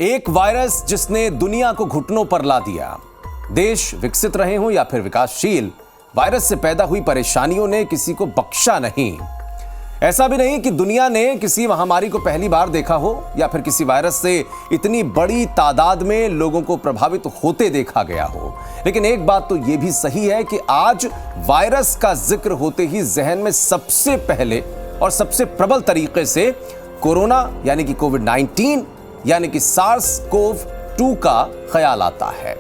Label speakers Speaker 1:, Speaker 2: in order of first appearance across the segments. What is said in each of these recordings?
Speaker 1: एक वायरस जिसने दुनिया को घुटनों पर ला दिया। देश विकसित रहे हों या फिर विकासशील, वायरस से पैदा हुई परेशानियों ने किसी को बख्शा नहीं। ऐसा भी नहीं कि दुनिया ने किसी महामारी को पहली बार देखा हो या फिर किसी वायरस से इतनी बड़ी तादाद में लोगों को प्रभावित होते देखा गया हो। लेकिन एक बात तो यह भी सही है कि आज वायरस का जिक्र होते ही जहन में सबसे पहले और सबसे प्रबल तरीके से कोरोना यानी कि कोविड-19 यानी कि SARS-CoV-2 का ख्याल आता है।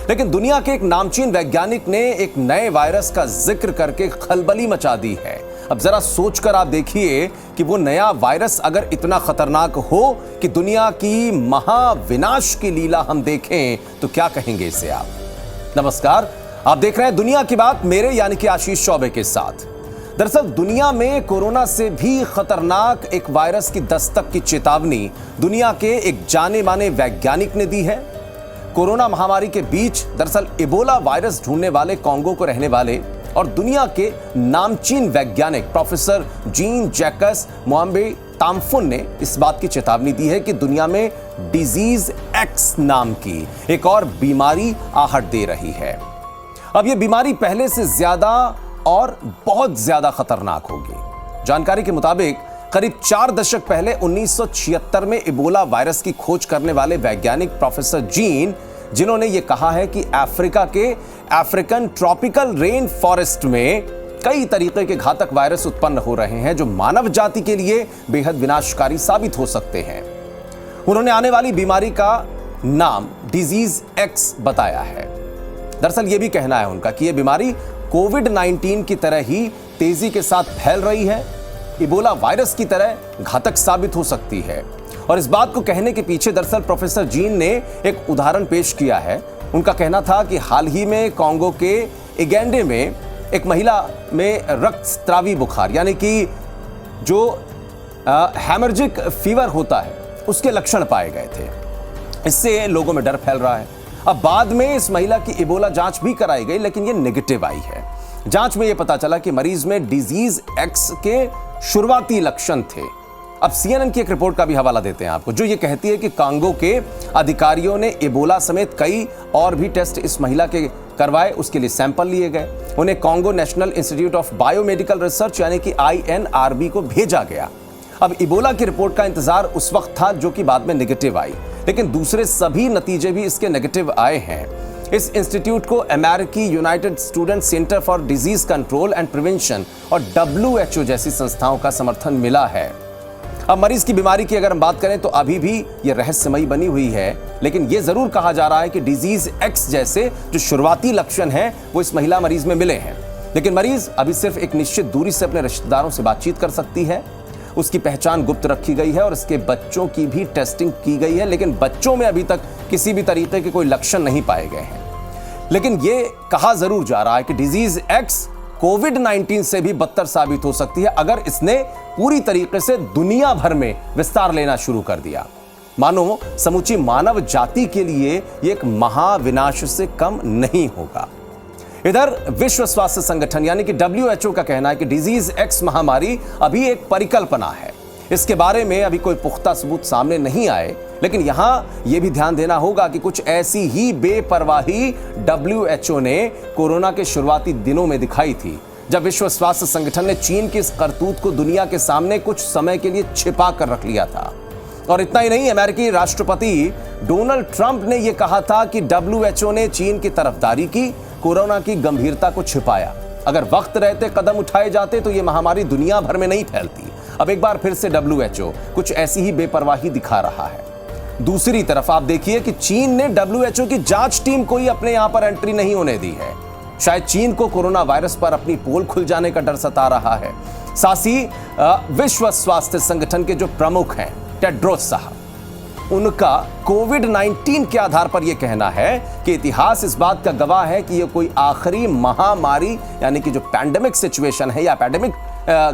Speaker 1: लेकिन दुनिया के एक नामचीन वैज्ञानिक ने एक नए वायरस का जिक्र करके खलबली मचा दी है। अब जरा सोचकर आप देखिए कि वो नया वायरस अगर इतना खतरनाक हो कि दुनिया की महाविनाश की लीला हम देखें तो क्या कहेंगे इसे आप। नमस्कार, आप देख रहे हैं दुनिया की बात मेरे यानी कि आशीष चौबे के साथ। दरअसल दुनिया में कोरोना से भी खतरनाक एक वायरस की दस्तक की चेतावनी दुनिया के एक जाने माने वैज्ञानिक ने दी है। कोरोना महामारी के बीच दरअसल इबोला वायरस ढूंढने वाले कांगो को रहने वाले और दुनिया के नामचीन वैज्ञानिक प्रोफेसर जीन जैकस मोम्बे तामफुन ने इस बात की चेतावनी दी है कि दुनिया में डिजीज एक्स नाम की एक और बीमारी आहट दे रही है। अब यह बीमारी पहले से ज्यादा और बहुत ज्यादा खतरनाक होगी। जानकारी के मुताबिक करीब 4 दशक पहले 1976 में इबोला वायरस की खोज करने वाले वैज्ञानिक प्रोफेसर जीन, जिन्होंने यह कहा है कि अफ्रीका के अफ्रीकन ट्रॉपिकल रेन फॉरेस्ट में कई तरीके के घातक वायरस उत्पन्न हो रहे हैं जो मानव जाति के लिए बेहद विनाशकारी साबित हो सकते हैं। उन्होंने आने वाली बीमारी का नाम डिजीज एक्स बताया है। दरअसल यह भी कहना है उनका कि यह बीमारी कोविड-19 की तरह ही तेजी के साथ फैल रही है, इबोला वायरस की तरह घातक साबित हो सकती है। और इस बात को कहने के पीछे दरअसल प्रोफेसर जीन ने एक उदाहरण पेश किया है। उनका कहना था कि हाल ही में कांगो के इगेंडे में एक महिला में रक्तस्रावी बुखार यानी कि जो हेमरेजिक फीवर होता है उसके लक्षण पाए गए थे। इससे लोगों में डर फैल रहा है। अब बाद में इस महिला की इबोला जांच भी कराई गई लेकिन ये नेगेटिव आई है। जांच में यह पता चला कि मरीज में डिजीज एक्स के शुरुआती लक्षण थे। अब CNN की एक रिपोर्ट का भी हवाला देते हैं आपको, जो ये कहती है कि कांगो के अधिकारियों ने इबोला समेत कई और भी टेस्ट इस महिला के करवाए। उसके लिए सैंपल लिए गए। उन्हें Congo national institute of biomedical research यानी कि INRB को भेजा गया। अब इबोला की रिपोर्ट का इंतजार उस वक्त था जो कि बाद में नेगेटिव आई, लेकिन दूसरे सभी नतीजे भी इसके नेगेटिव आए हैं। इस इंस्टीट्यूट को अमेरिकी United student centre for disease control and prevention और WHO जैसी संस्थाओं का समर्थन मिला है। अब मरीज की बीमारी की अगर हम बात करें तो अभी भी यह रहस्यमयी बनी हुई है, लेकिन यह जरूर कहा जा रहा है कि डिजीज एक्स जैसे जो शुरुआती लक्षण हैं वो इस महिला मरीज में मिले हैं। लेकिन मरीज अभी सिर्फ एक निश्चित दूरी से अपने रिश्तेदारों से बातचीत कर सकती है। उसकी पहचान गुप्त रखी गई है और इसके बच्चों की भी टेस्टिंग की गई है, लेकिन बच्चों में अभी तक किसी भी तरीके के कोई लक्षण नहीं पाए गए हैं। लेकिन यह कहा जरूर जा रहा है कि डिजीज एक्स कोविड-19 से भी बदतर साबित हो सकती है अगर इसने पूरी तरीके से दुनिया भर में विस्तार लेना शुरू कर दिया। मानो समूची मानव जाति के लिए यह एक महाविनाश से कम नहीं होगा। इधर विश्व स्वास्थ्य संगठन यानी कि WHO का कहना है कि डिजीज एक्स महामारी अभी एक परिकल्पना है। इसके बारे में अभी कोई पुख्ता सबूत सामने नहीं आए, लेकिन यहां यह भी ध्यान देना होगा कि कुछ ऐसी ही बेपरवाही WHO ने कोरोना के शुरुआती दिनों में दिखाई थी, जब विश्व स्वास्थ्य संगठन ने चीन की इस करतूत को दुनिया के सामने कुछ समय के लिए छिपा कर रख लिया था। और इतना ही नहीं, अमेरिकी राष्ट्रपति डोनाल्ड ट्रंप ने यह कहा था कि WHO ने चीन की तरफदारी की, कोरोना की गंभीरता को छिपाया। अगर वक्त रहते कदम उठाए जाते तो यह महामारी दुनिया भर में नहीं फैलती। अब एक बार फिर से WHO कुछ ऐसी ही बेपरवाही दिखा रहा है। दूसरी तरफ आप देखिए कि चीन ने WHO की जांच टीम को ही अपने यहां पर एंट्री नहीं होने दी है। शायद चीन को कोरोना वायरस पर अपनी पोल खुल जाने का डर सता रहा है। साथ ही विश्व स्वास्थ्य संगठन के जो प्रमुख हैं टेड्रोस साहब, उनका कोविड-19 के आधार पर यह कहना है कि इतिहास इस बात का गवाह है कि यह कोई आखिरी महामारी यानी कि जो पैंडेमिक सिचुएशन है या पैंडेमिक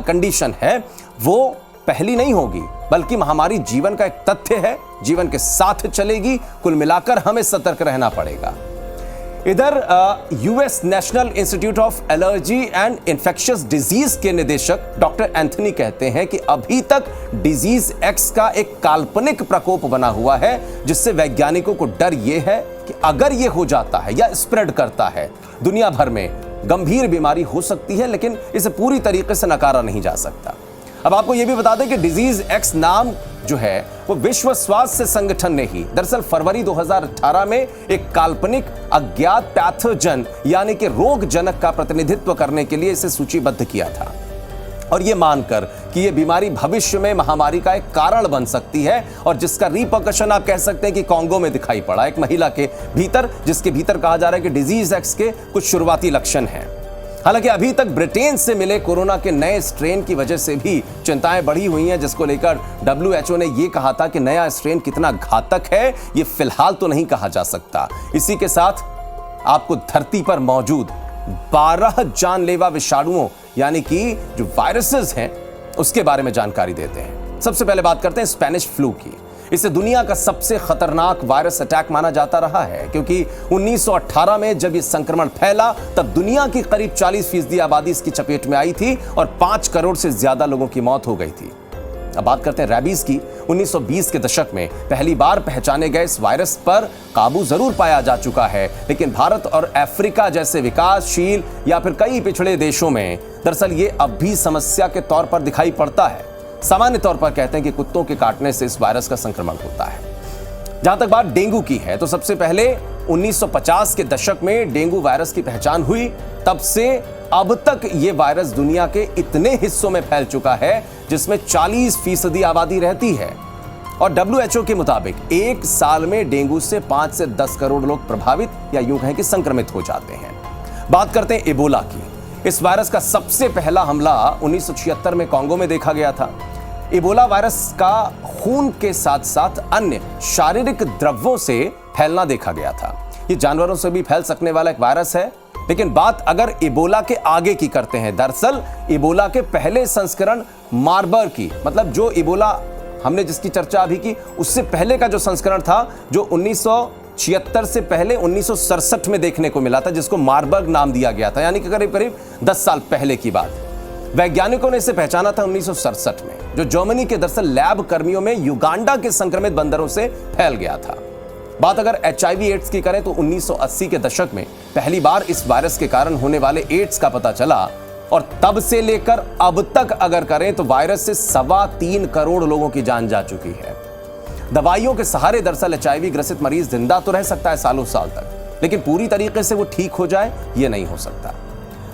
Speaker 1: कंडीशन है वो पहली नहीं होगी, बल्कि महामारी जीवन का एक तथ्य है, जीवन के साथ चलेगी। कुल मिलाकर हमें सतर्क रहना पड़ेगा। इधर US national institute of allergy and infectious disease के निदेशक डॉक्टर एंथनी कहते हैं कि अभी तक डिजीज एक्स का एक काल्पनिक प्रकोप बना हुआ है, जिससे वैज्ञानिकों को डर यह है कि अगर यह हो जाता है या स्प्रेड करता है, दुनिया भर में गंभीर बीमारी हो सकती है, लेकिन इसे पूरी तरीके से नकारा नहीं जा सकता। अब आपको यह भी बता दें कि डिजीज एक्स नाम जो है वो विश्व स्वास्थ्य संगठन ने ही दरअसल फरवरी 2018 में एक काल्पनिक अज्ञात पैथोजन यानी कि रोगजनक का प्रतिनिधित्व करने के लिए इसे सूचीबद्ध किया था, और यह मानकर कि यह बीमारी भविष्य में महामारी का एक कारण बन सकती है, और जिसका रिपरकशन आप कह सकते हैं कि कांगो में दिखाई पड़ा एक महिला के भीतर, जिसके भीतर कहा जा रहा है कि डिजीज एक्स के कुछ शुरुआती लक्षण हैं। हालांकि अभी तक ब्रिटेन से मिले कोरोना के नए स्ट्रेन की वजह से भी चिंताएं बढ़ी हुई हैं, जिसको लेकर WHO ने यह कहा था कि नया स्ट्रेन कितना घातक है यह फिलहाल तो नहीं कहा जा सकता। इसी के साथ आपको धरती पर मौजूद 12 जानलेवा विषाणुओं यानी कि जो वायरसेस हैं उसके बारे में जानकारी देते हैं। सबसे पहले बात करते हैं स्पेनिश फ्लू की। इसे दुनिया का सबसे खतरनाक वायरस अटैक माना जाता रहा है, क्योंकि 1918 में जब यह संक्रमण फैला तब दुनिया की करीब 40% आबादी इसकी चपेट में आई थी और 5 करोड़ से ज्यादा लोगों की मौत हो गई थी। अब बात करते हैं रैबीज की। 1920 के दशक में पहली बार पहचाने गए इस वायरस पर काबू जरूर पाया जा चुका है, लेकिन भारत और अफ्रीका जैसे विकासशील या फिर कई पिछड़े देशों में दरअसल ये अब भी समस्या के तौर पर दिखाई पड़ता है। सामान्य तौर पर कहते हैं कि कुत्तों के काटने से इस वायरस का संक्रमण होता है। जहां तक बात डेंगू की है तो सबसे पहले 1950 के दशक में डेंगू वायरस की पहचान हुई। तब से अब तक यह वायरस दुनिया के इतने हिस्सों में फैल चुका है जिसमें 40% आबादी रहती है, और WHO के मुताबिक एक साल में डेंगू से 5 से 10 करोड़ लोग प्रभावित या यूं कहें कि संक्रमित हो जाते हैं। बात करते हैं इबोला की। इस वायरस का सबसे पहला हमला 1976 में कांगो में देखा गया था। इबोला वायरस का खून के साथ साथ अन्य शारीरिक द्रव्यों से फैलना देखा गया था। ये जानवरों से भी फैल सकने वाला एक वायरस है, लेकिन बात अगर इबोला के आगे की करते हैं, दरअसल इबोला के पहले संस्करण मार्बर्ग की, मतलब जो इबोला हमने जिसकी चर्चा अभी की उससे पहले का जो संस्करण था, जो 1976 से पहले 1967 में देखने को मिला था, जिसको मार्बर्ग नाम दिया गया था, यानी कि करीब करीब 10 साल पहले की बात। वैज्ञानिकों ने इसे पहचाना था 1967 में, जो जर्मनी के दरअसल लैब कर्मियों में युगांडा के संक्रमित बंदरों से फैल गया था। बात अगर HIV एड्स की करें तो 1980 के दशक में पहली बार इस वायरस के कारण होने वाले एड्स का पता चला, और तब से लेकर अब तक अगर करें तो वायरस से 3.25 करोड़ लोगों की जान जा चुकी है। दवाइयों के सहारे दरअसल HIV ग्रसित मरीज जिंदा तो रह सकता है सालों साल तक, लेकिन पूरी तरीके से वो ठीक हो जाए ये नहीं हो सकता।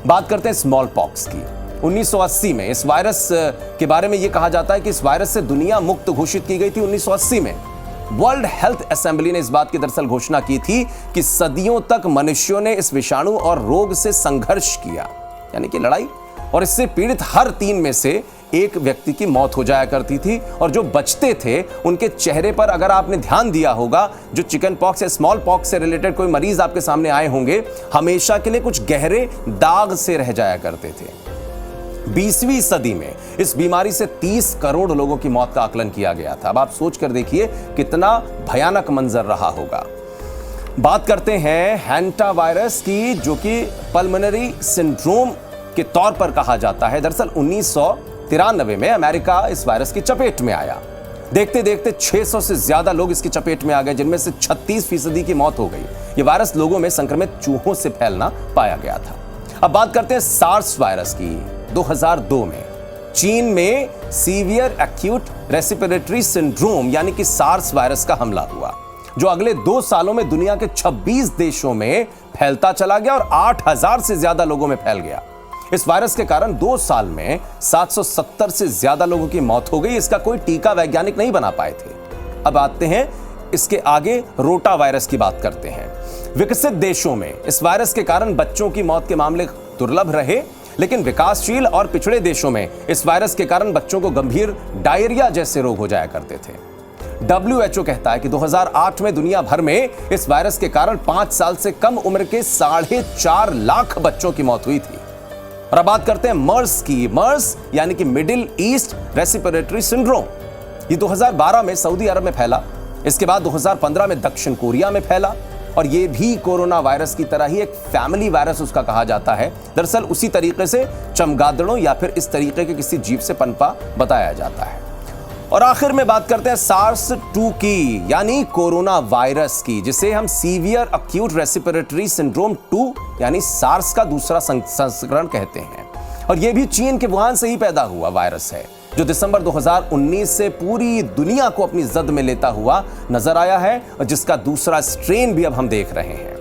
Speaker 1: बात करते हैं स्मॉल पॉक्स की। 1980 में इस वायरस के बारे में यह कहा जाता है कि इस वायरस से दुनिया मुक्त घोषित की गई थी। 1980 में वर्ल्ड हेल्थ असेंबली ने इस बात की दरअसल घोषणा की थी कि सदियों तक मनुष्यों ने इस विषाणु और रोग से संघर्ष किया, यानी कि लड़ाई, और इससे पीड़ित हर 3 में से एक व्यक्ति की मौत हो जाया करती थी, और जो बचते थे उनके चेहरे पर अगर आपने ध्यान दिया होगा, जो चिकन पॉक्स या स्मॉल पॉक्स से रिलेटेड कोई मरीज आपके सामने आए होंगे, हमेशा के लिए कुछ गहरे दाग से रह जाया करते थे। 20वीं सदी में इस बीमारी से 30 करोड़ लोगों की मौत का आकलन किया गया था। अब आप सोच कर देखिए कितना भयानक मंजर रहा होगा। बात करते हैं हैंटा वायरस की, जो कि पल्मोनरी सिंड्रोम के तौर पर कहा जाता है। दरअसल 1993 में अमेरिका इस वायरस की चपेट में आया। देखते देखते 600 से ज्यादा लोग इसकी चपेट में आ गए, जिनमें से 36% की मौत हो गई। यह वायरस लोगों में संक्रमित चूहों से फैलना पाया गया था। अब बात करते हैं सार्स वायरस की। 2002 में चीन में सीवियर एक्यूट रेस्पिरेटरी सिंड्रोम यानी कि सार्स वायरस का हमला हुआ, जो अगले 2 सालों में दुनिया के 26 देशों में फैलता चला गया और 8000 से ज्यादा लोगों में फैल गया। इस वायरस के कारण 2 साल में 770 से ज्यादा लोगों की मौत हो गई। इसका कोई टीका वैज्ञानिक नहीं बना पाए थे। अब आते हैं इसके आगे रोटा वायरस की बात करते हैं। विकसित देशों में इस वायरस के कारण बच्चों की मौत के मामले दुर्लभ रहे, लेकिन विकासशील और पिछड़े देशों में इस वायरस के कारण बच्चों को गंभीर डायरिया जैसे रोग हो जाया करते थे। WHO कहता है कि 2008 में दुनिया भर में इस वायरस के कारण 5 साल से कम उम्र के 4.5 लाख बच्चों की मौत हुई थी। और अब बात करते हैं मर्स की। मर्स यानी कि मिडिल ईस्ट रेस्पिरेटरी सिंड्रोम, ये 2012 में सऊदी अरब में फैला। इसके बाद 2015 में दक्षिण कोरिया में फैला, और ये भी कोरोना वायरस की तरह ही एक फैमिली वायरस उसका कहा जाता है। दरअसल उसी तरीके से चमगादड़ों या फिर इस तरीके के किसी जीव से पनपा बताया जाता है। और आखिर में बात करते हैं SARS-2 की, यानी कोरोना वायरस की, जिसे हम सीवियर एक्यूट रेस्पिरेटरी सिंड्रोम 2 यानी सार्स का दूसरा संस्करण कहते हैं। और यह भी चीन के वुहान से ही पैदा हुआ वायरस है, जो दिसंबर 2019 से पूरी दुनिया को अपनी जद में लेता हुआ नजर आया है और जिसका दूसरा स्ट्रेन भी अब हम देख रहे हैं।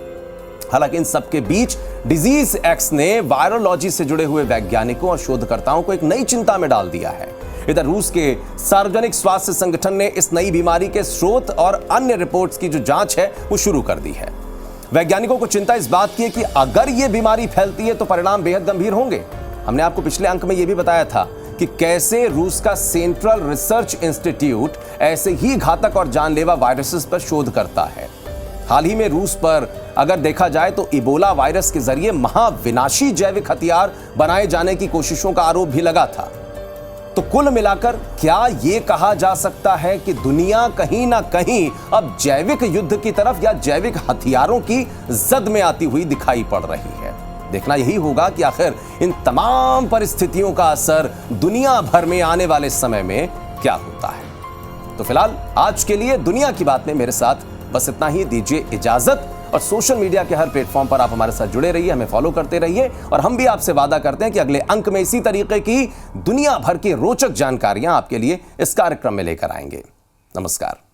Speaker 1: हालांकि इन सबके बीच डिजीज एक्स ने वायरोलॉजी से जुड़े हुए वैज्ञानिकों और शोधकर्ताओं को एक नई चिंता में डाल दिया है। इधर रूस के सार्वजनिक स्वास्थ्य संगठन ने इस नई बीमारी के स्रोत और अन्य रिपोर्ट्स की जो जांच है वो शुरू कर दी है। वैज्ञानिकों को चिंता इस बात की है कि अगर ये बीमारी फैलती है तो परिणाम बेहद गंभीर होंगे। हमने आपको पिछले अंक में यह भी बताया था कि कैसे रूस का सेंट्रल रिसर्च इंस्टीट्यूट ऐसे ही घातक और जानलेवा वायरसेस पर शोध करता है। हाल ही में रूस पर अगर देखा जाए तो इबोला वायरस के जरिए महाविनाशी जैविक हथियार बनाए जाने की कोशिशों का आरोप भी लगा था। तो कुल मिलाकर क्या यह कहा जा सकता है कि दुनिया कहीं ना कहीं अब जैविक युद्ध की तरफ या जैविक हथियारों की जद में आती हुई दिखाई पड़ रही है? देखना यही होगा कि आखिर इन तमाम परिस्थितियों का असर दुनिया भर में आने वाले समय में क्या होता है। तो फिलहाल आज के लिए दुनिया की बात में मेरे साथ बस इतना ही। दीजिए इजाजत और सोशल मीडिया के हर प्लेटफॉर्म पर आप हमारे साथ जुड़े रहिए, हमें फॉलो करते रहिए और हम भी आपसे वादा करते हैं कि अगले अंक में इसी तरीके की दुनिया भर की रोचक जानकारियां आपके लिए इस कार्यक्रम में लेकर आएंगे। नमस्कार।